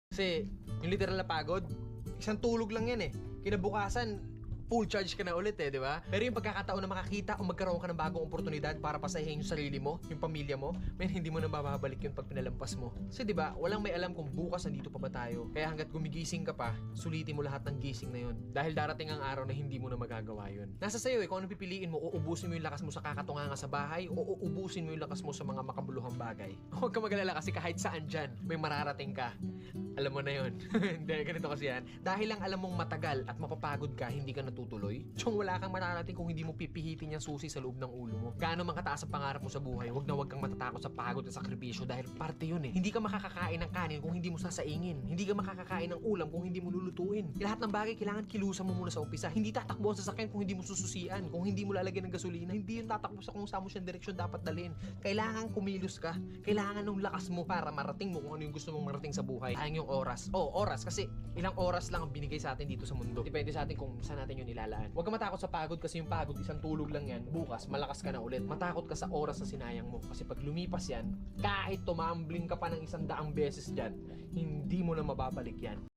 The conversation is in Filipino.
Kasi yung literal na pagod, isang tulog lang yan eh. Kinabukasan, full charge ka na ulit eh, di ba? Pero yung pagkakataon na makakita o magkaroon ka ng bagong oportunidad para pasahin yung sarili mo, yung pamilya mo, men hindi mo na mababalik yun pag pinalampas mo. Kasi di ba, walang may alam kung bukas nandito pa ba tayo. Kaya hanggat gumigising ka pa, sulitin mo lahat ng gising na yun. Dahil darating ang araw na hindi mo na magagawa yun. Nasa sayo eh, kung ano pipiliin mo, uubusin mo yung lakas mo sa kakatunganga sa bahay o uubusin mo yung lakas mo sa mga makabuluhang bagay. Huwag ka mag-alala kasi kahit saan dyan, may mararating ka. Alam mo na yun. Hindi, ganito kasi yan. Dahil lang alam mong matagal at mapapagod ka, hindi ka natutuloy. Tsong wala kang mararating kung hindi mo pipihitin yung susi sa loob ng ulo mo. Gaano man kataas ang pangarap mo sa buhay, huwag kang matatakot sa pagod at sakripisyo dahil parte yun eh. Hindi ka makakakain ng kanin kung hindi mo sasaingin. Hindi ka makakakain ng ulam kung hindi mo lulutuin. Lahat ng bagay kailangan kilusan mo muna sa umpisa. Hindi tatakbo ang sasakyan kung hindi mo sususian. Kung hindi mo lalagyan ng gasolina, hindi yun tatakbo sa kung saan mo siyang direksyon dapat dalhin. Kailangan kumilos ka. Kailangan ng lakas mo para marating mo kung ano yung gusto mong marating sa buhay. Sayang yung oras. Oras kasi ilang oras lang ang binigay sa atin dito sa mundo. Depende sa atin kung saan natin yun ilalaan. Huwag ka matakot sa pagod kasi yung pagod isang tulog lang yan. Bukas malakas ka na ulit. Matakot ka sa oras na sinayang mo kasi pag lumipas yan, kahit tumambling ka pa ng 100 beses dyan, hindi mo na mababalik yan.